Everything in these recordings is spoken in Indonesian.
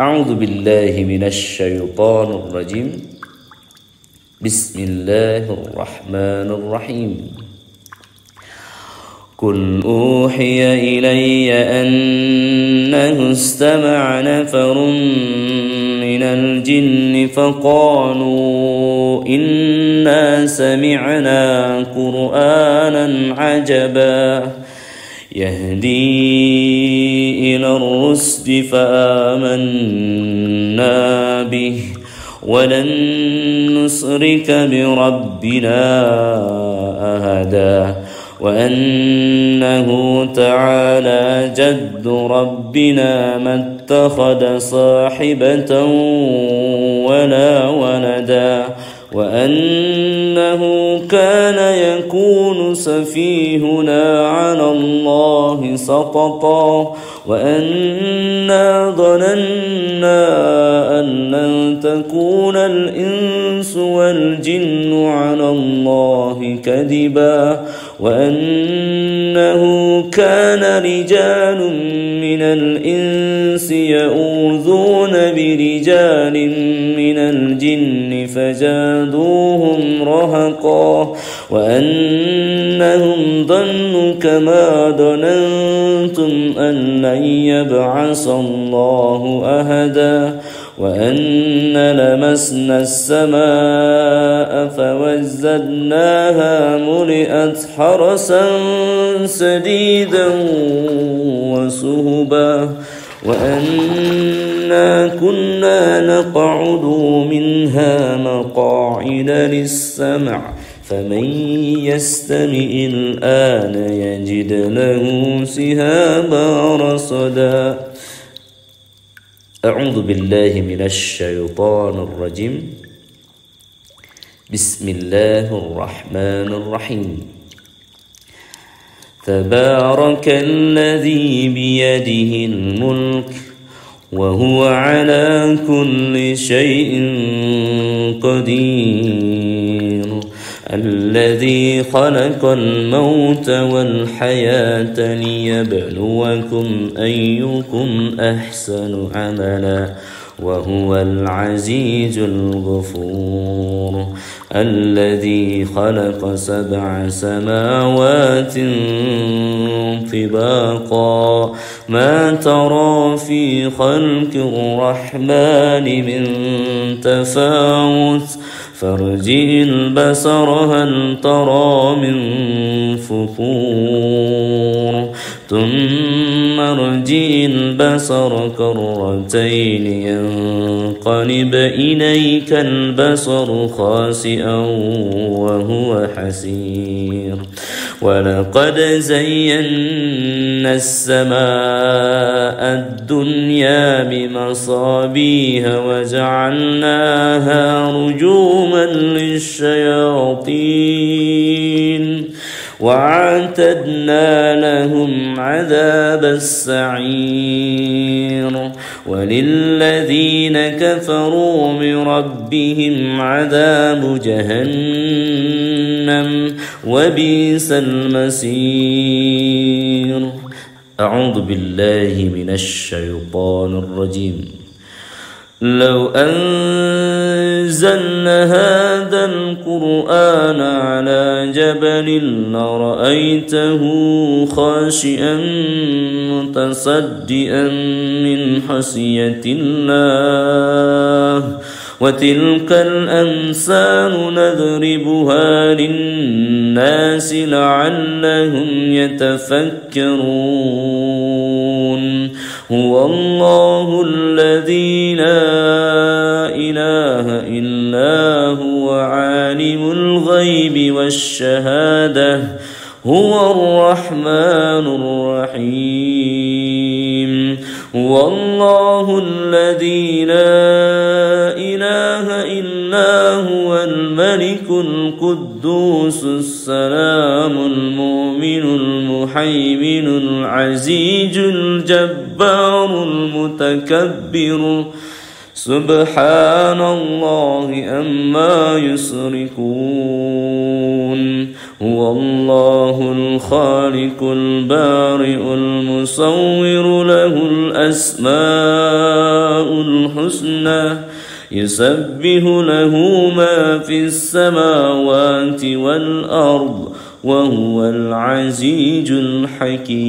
أعوذ بالله من الشيطان الرجيم. بسم الله الرحمن الرحيم. قل أوحي إلي أنه استمع نفر من الجن فقالوا إنا سمعنا قرآنا عجبا يهدي إلى الرشد فآمنا به ولن نشرك بربنا أحدا وأنه تعالى جد ربنا ما اتخذ صاحبة ولا ولدا وأنه كان يكون سفيهنا على الله سقطا وأنا ظننا أن لن تكون الإنس والجن على الله كذبا وأنه كان رجال من الإنس يؤوذون برجال من الجن فزادوهم رهقا وأنهم ظنوا كما ظننتم أن لن يبعث الله أحدا وأن لمسنا السماء فوزدناها ملئت حرسا شديدا وشهبا وأنا كنا نقعد منها مقاعد للسمع فمن يستمع الآن يجد له شهابا رصدا. أعوذ بالله من الشيطان الرجيم. بسم الله الرحمن الرحيم. تبارك الذي بيده الملك وهو على كل شيء قدير الذي خلق الموت والحياة ليبلوكم أيكم أحسن عملا وهو العزيز الغفور الذي خلق 7 سماوات طباقا ما ترى في خلق الرحمن من تفاوت فارجع البصر هل ترى من فطور ثم ارجع البصر كرتين ينقلب إليك البصر خاسئا وهو حسير ولقد زينا السماء الدنيا بمصابيح وجعلناها رجوما للشياطين وأعتدنا لهم عذاب السعير وللذين كفروا من ربهم عذاب جهنم وبئس المصير. أعوذ بالله من الشيطان الرجيم. لو أنزلنا هذا القرآن على جبل لرأيته خاشعا متصدئا من خشية الله وتلك الأمثال نضربها للناس لعلهم يتفكرون. هو الله الذي لا إله إلا هو عالم الغيب والشهادة هو الرحمن الرحيم. هو الله الذي لا إله إلا هو الملك القدوس السلام المؤمن المهيمن العزيز الجبار المتكبر سبحان الله أما يشركون هو الله الخالق البارئ المصور له الأسماء الحسنى يسبح له ما في السماوات والأرض وهو العزيز الحكيم.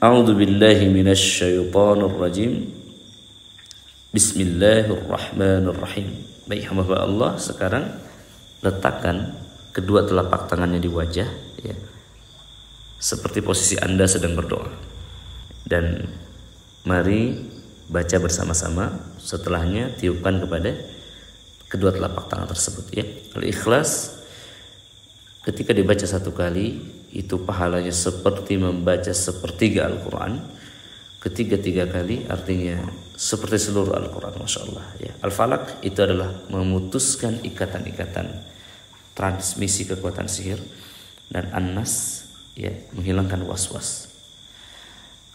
أعوذ بالله من الشيطان الرجيم. Bismillahirrahmanirrahim. Baik hamba Allah, sekarang letakkan kedua telapak tangannya di wajah, ya, seperti posisi Anda sedang berdoa. Dan mari baca bersama-sama. Setelahnya tiupkan kepada kedua telapak tangan tersebut, ya. Al-Ikhlas ketika dibaca satu kali itu pahalanya seperti membaca sepertiga Al-Quran. Ketiga kali artinya seperti seluruh Al-Quran, Masya Allah, ya. Al-Falaq itu adalah memutuskan ikatan-ikatan transmisi kekuatan sihir. Dan An-Nas, ya, menghilangkan was-was.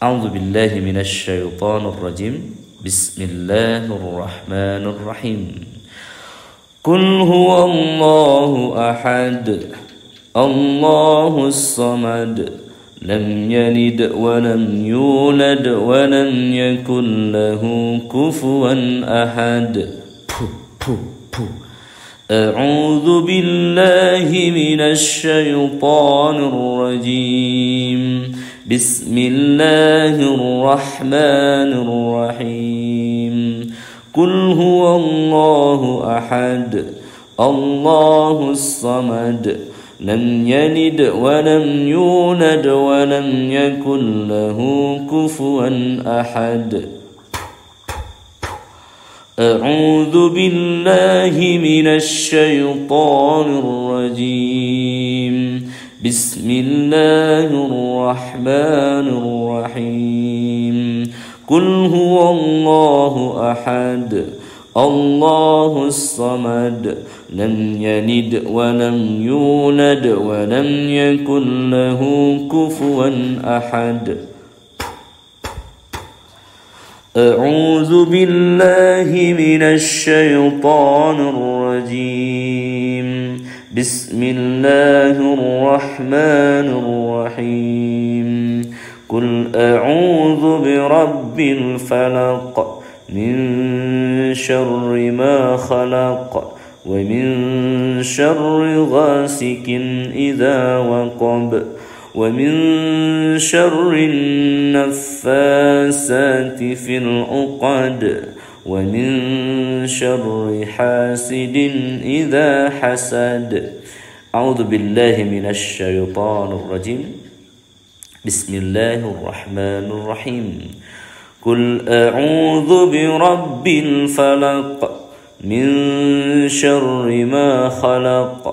A'udzu billahi minasy syaithanir rajim. Bismillahirrahmanirrahim. Qul huwallahu ahad, Allahus samad, lam yalid wa lam yulad wa lam yakul lahu kufuwan ahad. A'udzu billahi minasy syaithanir rajim. Bismillahirrahmanirrahim. Qul huwallahu ahad, Allahus samad, lam yalid wa lam yulad wa lam yakul lahu kufuwan ahad. A'udzu billahi minasy syaithanir rajim. Bismillahirrahmanirrahim. Qul huwallahu ahad, Allahus samad, lam yalid wa lam yulad wa lam yakul lahu kufuwan ahad. A'udzu billahi minasy syaithanir rajim. Bismillahirrahmanirrahim. Qul a'udzu birabbil falaq min syarri ma khalaq wa min syarri ghasikin idza waqab wa min syarri naffasati fil 'uqad wa min syarri hasidin idza hasad. A'udzu billahi minasy syaithanir rajim. Bismillahirrahmanirrahim. Qul a'udzu birabbil falaq min syarri ma khalaq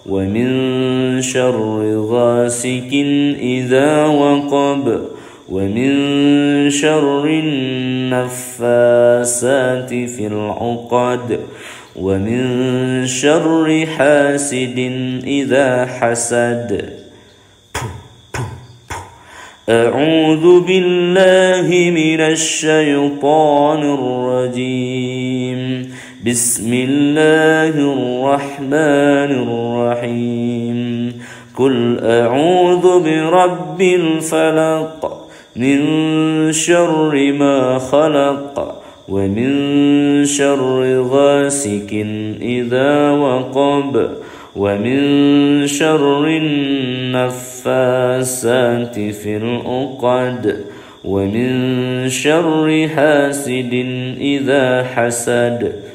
wa min syarri ghasikin idza waqab wa min syarri naffasati fil 'uqad wa min syarri hasidin idza hasad. A'udzu billahi minasy syaithanir rajim. Bismillahirrahmanirrahim. Qul a'udzu birabbil falaq min syarri ma khalaq wa min syarri ghasikin idza waqab wa min syarri naffasati fil 'uqad wa min syarri hasidin idza hasad.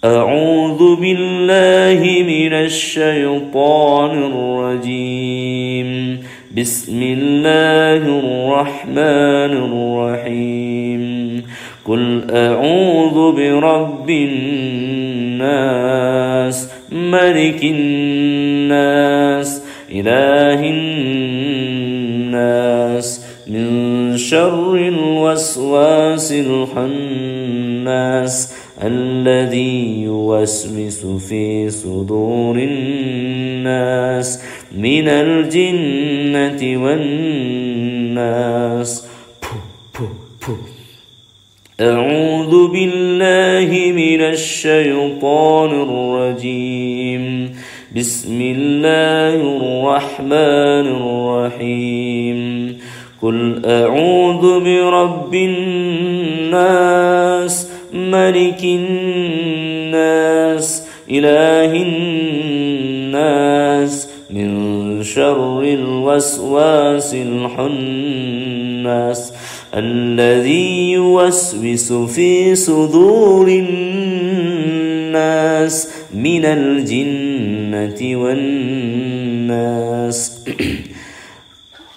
A'udzu billahi minasy syaithanir rajim. Bismillahirrahmanirrahim. Qul a'udzu birabbin nas, malikin nas, ilahin nas, min syarril waswasil khannas, alladzi yuwaswisu fi sudurin nas, minal jinnati wan nas. A'udzu billahi minasy syaithanir rajim. Bismillahirrahmanirrahim. Qul a'udzu birabbin nas, malikin nas, ilahin nas, min syarril waswasil khannas, alladzi yuwaswisu fi sudurin nas, minal jinnati wan nas.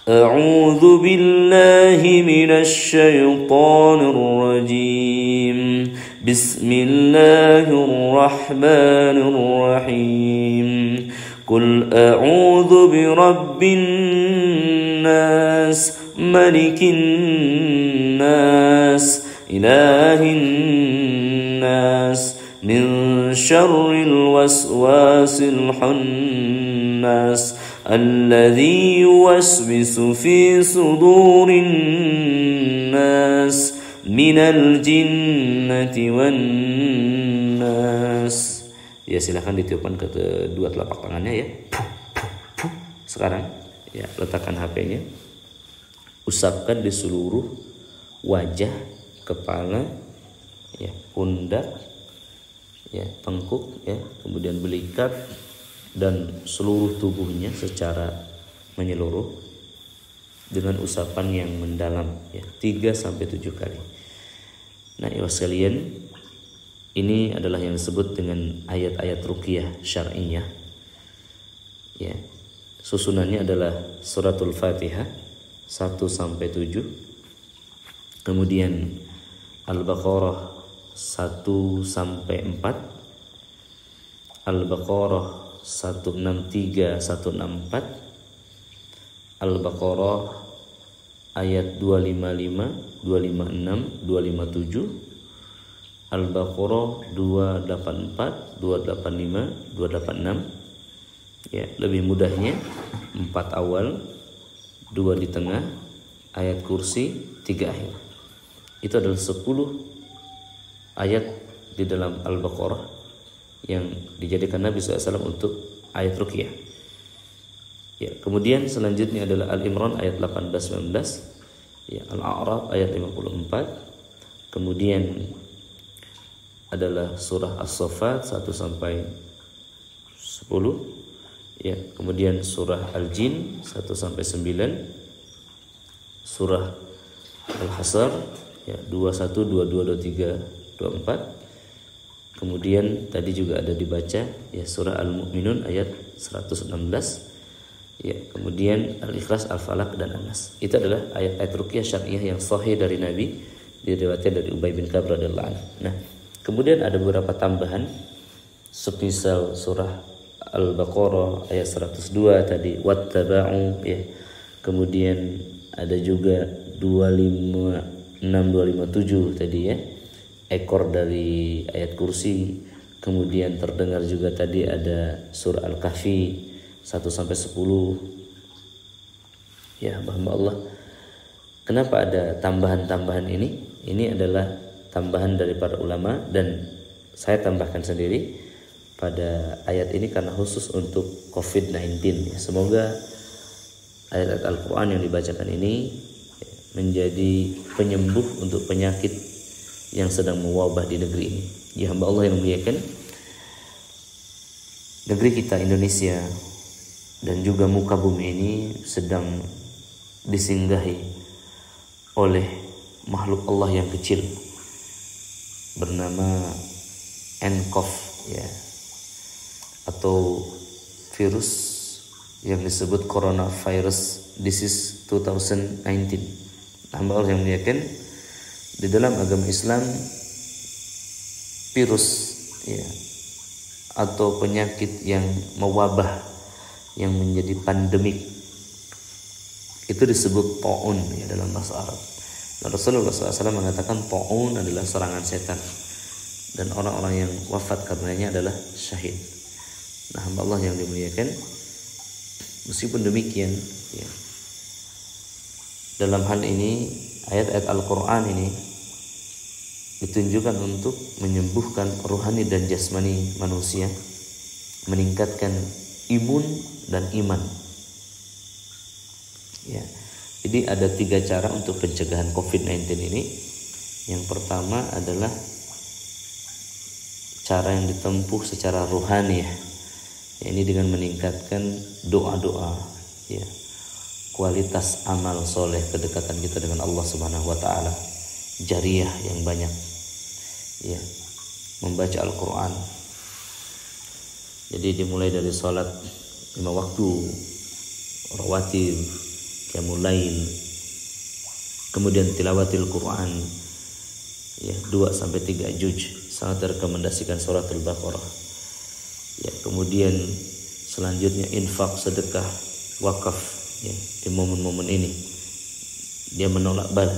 A'udzu billahi minasy syaithanir rajim. Bismillahirrahmanirrahim. Qul a'udzu birabbin nas, malikin nas, ilahin nas, min syarril waswasil khannas, alladzi yuwaswisu fi sudurin nas, minal jinnati wan nas. Ya, silakan ditiupkan kedua telapak tangannya ya. Sekarang ya, letakkan HP-nya. Usapkan di seluruh wajah, kepala, ya, pundak, ya, tengkuk, ya, kemudian belikat dan seluruh tubuhnya secara menyeluruh dengan usapan yang mendalam ya, 3-7 kali. Nah, ikhwah sekalian, ini adalah yang disebut dengan ayat-ayat ruqyah syar'iyyah. Ya. Susunannya adalah suratul Fatihah 1-7. Kemudian Al-Baqarah 1-4. Al-Baqarah 163, 164. Al-Baqarah ayat 255, 256, 257. Al-Baqarah 284, 285, 286. Ya, lebih mudahnya 4 awal, 2 di tengah, ayat kursi 3 akhir. Itu adalah 10 ayat di dalam Al-Baqarah yang dijadikan Nabi SAW untuk ayat ruqyah. Ya, kemudian selanjutnya adalah Al-Imran ayat 18-19, ya, Al-A'raf ayat 54. Kemudian adalah surah As-Saffat 1-10. Ya, kemudian surah Al-Jin 1-9. Surah Al-Hasr ya, 21, 22, 23, 24. Kemudian tadi juga ada dibaca ya surah Al-Mu'minun ayat 116. Ya, kemudian Al-Ikhlas, Al-Falaq dan An-Nas. Itu adalah ayat-ayat ruqyah syar'iyyah yang sahih dari Nabi, diriwayatkan dari Ubay bin Ka'ab radhiyallahu anhu. Nah, kemudian ada beberapa tambahan semisal surah Al-Baqarah ayat 102 tadi wattaba'u ya. Kemudian ada juga 256, 257 tadi ya, ekor dari ayat kursi. Kemudian terdengar juga tadi ada surah Al-Kahfi 1-10. Ya, hamba Allah, kenapa ada tambahan-tambahan ini? Ini adalah tambahan dari para ulama dan saya tambahkan sendiri pada ayat ini karena khusus untuk COVID-19 ya. Semoga ayat-ayat Al-Quran yang dibacakan ini menjadi penyembuh untuk penyakit yang sedang mewabah di negeri ini. Ya, hamba Allah yang memuliakan, negeri kita Indonesia dan juga muka bumi ini sedang disinggahi oleh makhluk Allah yang kecil bernama nCoV ya, atau virus yang disebut coronavirus disease 2019. Hamba Allah yang memuliakan, di dalam agama Islam virus ya atau penyakit yang mewabah yang menjadi pandemik itu disebut ta'un ya dalam bahasa Arab. Dan Rasulullah SAW mengatakan ta'un adalah serangan setan dan orang-orang yang wafat karenanya adalah syahid. Nah, hamba Allah yang dimuliakan, meskipun demikian ya, dalam hal ini ayat-ayat Al-Quran ini ditunjukkan untuk menyembuhkan rohani dan jasmani manusia, meningkatkan imun dan iman. Ya, jadi ada 3 cara untuk pencegahan COVID-19 ini. Yang pertama adalah cara yang ditempuh secara rohani, ya. Ini dengan meningkatkan doa-doa, ya, kualitas amal soleh, kedekatan kita dengan Allah Subhanahu wa taala, jariyah yang banyak, ya, membaca Al-Quran. Jadi dimulai dari sholat 5 waktu, rawatib, qiyamul lail, kemudian tilawatil Quran, ya, 2-3 juz. Sangat direkomendasikan suratul Baqarah. Ya, kemudian selanjutnya infak, sedekah, wakaf, ya, di momen-momen ini dia menolak bala,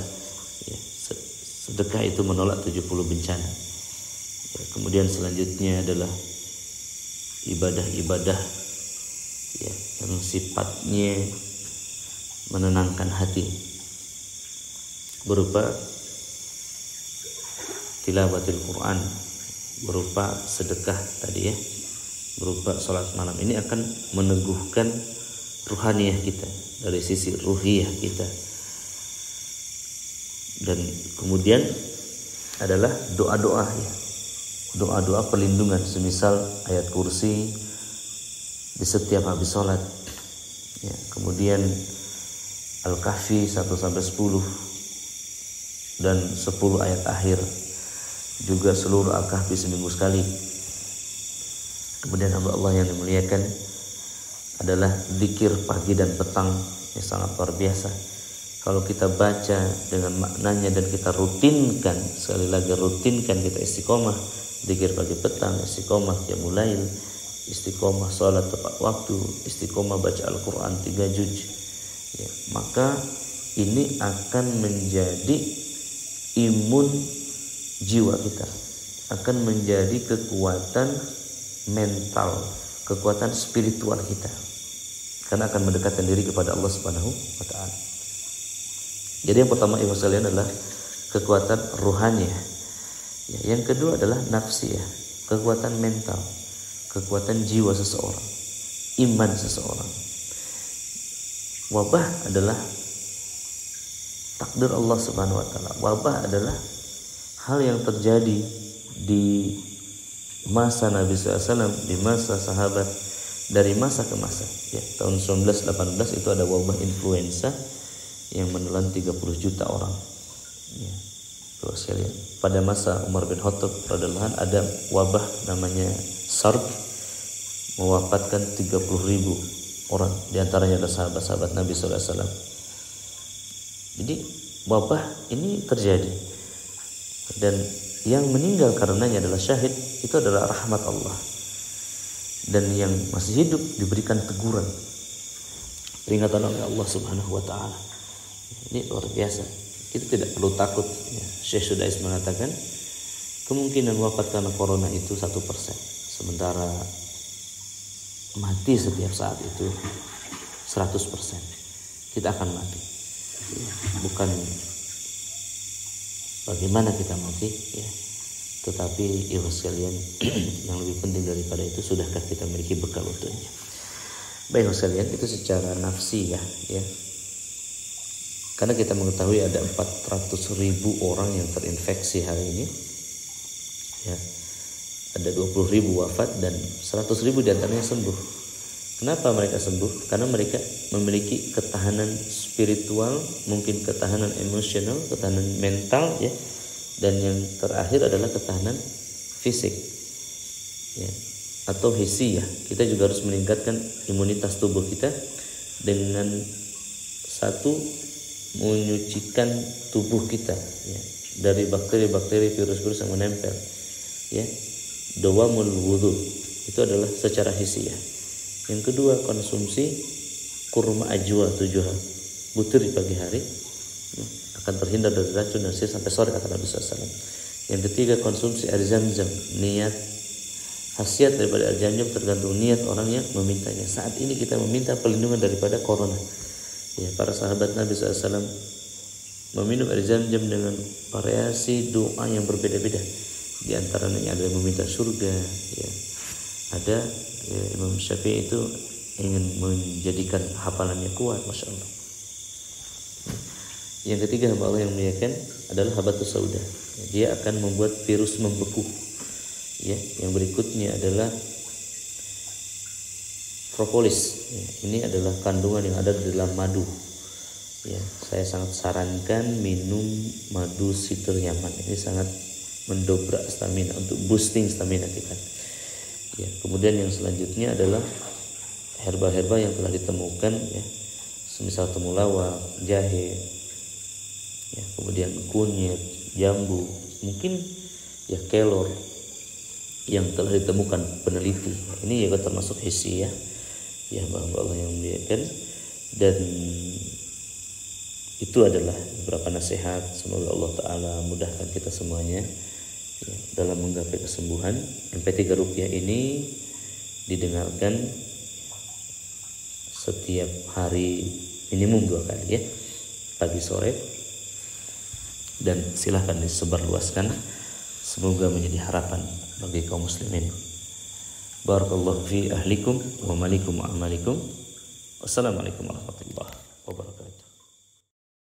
ya, sedekah itu menolak 70 bencana. Ya, kemudian selanjutnya adalah ibadah-ibadah, ya, yang sifatnya menenangkan hati, berupa tilawatil Quran, berupa sedekah tadi, ya, berupa sholat malam. Ini akan meneguhkan ruhaniyah kita, dari sisi ruhiyah kita. Dan kemudian adalah doa-doa, ya, doa-doa perlindungan, semisal ayat kursi di setiap habis sholat, ya. Kemudian Al-Kahfi 1-10 dan 10 ayat akhir, juga seluruh Al-Kahfi seminggu sekali. Kemudian Allah yang dimuliakan adalah zikir pagi dan petang, yang sangat luar biasa. Kalau kita baca dengan maknanya dan kita rutinkan, sekali lagi rutinkan, kita istiqomah zikir pagi petang, istiqomah qiyamul lail, istiqomah salat tepat waktu, istiqomah baca Al-Quran 3 juz, ya, maka ini akan menjadi imun jiwa kita, akan menjadi kekuatan mental, kekuatan spiritual kita, karena akan mendekatkan diri kepada Allah Subhanahu wa taala. Jadi yang pertama ibu sekalian adalah kekuatan rohani, ya. Yang kedua adalah nafsi, ya, kekuatan mental, kekuatan jiwa seseorang, iman seseorang. Wabah adalah takdir Allah Subhanahu wa taala. Wabah adalah hal yang terjadi di masa Nabi SAW, di masa sahabat, dari masa ke masa, ya. Tahun 1918 itu ada wabah influenza yang menelan 30 juta orang, ya. Terus sekalian, pada masa Umar bin Khattab radhiyallahu anhu ada wabah namanya SARS, mewafatkan 30.000 orang, di antaranya ada sahabat-sahabat Nabi SAW. Jadi wabah ini terjadi, dan yang meninggal karenanya adalah syahid, itu adalah rahmat Allah. Dan yang masih hidup diberikan teguran, peringatan oleh Allah Subhanahu wa taala. Ini luar biasa. Kita tidak perlu takut, ya. Syekh Sudais mengatakan kemungkinan wafat karena corona itu 1%, sementara mati setiap saat itu 100%. Kita akan mati, ya. Bukan bagaimana kita mati, ya, tetapi ibu sekalian, yang lebih penting daripada itu, sudahkah kita memiliki bekal untuknya. Baik ibu sekalian, itu secara nafsi, ya. Karena kita mengetahui ada 400.000 orang yang terinfeksi hari ini, ya. Ada 20.000 wafat dan 100.000 diantaranya sembuh. Kenapa mereka sembuh? Karena mereka memiliki ketahanan spiritual, mungkin ketahanan emosional, ketahanan mental, ya. Dan yang terakhir adalah ketahanan fisik, ya, atau hisi, ya. Kita juga harus meningkatkan imunitas tubuh kita dengan satu, menyucikan tubuh kita, ya, dari bakteri-bakteri, virus-virus yang menempel, ya. Dawamul wudu itu adalah secara hisi, ya. Yang kedua, konsumsi kurma ajwa 7 butir di pagi hari, ya, akan terhindar dari racun dan sihir sampai sore, kata Nabi SAW. Yang ketiga, konsumsi air zam-zam. Niat, khasiat daripada air zam-zam tergantung niat orang yang memintanya. Saat ini kita meminta perlindungan daripada corona, ya. Para sahabat Nabi SAW meminum air Zam-Zam dengan variasi doa yang berbeda-beda. Di antaranya ada meminta surga, ya. Ada ya, Imam Syafi'i itu ingin menjadikan hafalannya kuat, masya Allah. Yang ketiga hamba Allah yang muliakan adalah habatus sauda. Dia akan membuat virus membeku. Ya, yang berikutnya adalah propolis. Ya, ini adalah kandungan yang ada di dalam madu. Ya, saya sangat sarankan minum madu situr Yaman. Ini sangat mendobrak stamina, untuk boosting stamina kita. Ya, kemudian yang selanjutnya adalah herba-herba yang telah ditemukan, ya, semisal temulawak, jahe, ya, kemudian kunyit, jambu, mungkin ya kelor yang telah ditemukan peneliti. Ini juga termasuk hisi, ya hamba Allah yang muliakan. Dan itu adalah beberapa nasihat. Semoga Allah Ta'ala mudahkan kita semuanya, ya, dalam menggapai kesembuhan. MP3 Ruqyah ini didengarkan setiap hari minimum 2 kali, ya, pagi sore, dan silahkan disebarluaskan. Semoga menjadi harapan bagi kaum muslimin. Barakallahu fi ahlikum wa malikum wa amalikum. Wassalamualaikum warahmatullahi wabarakatuh.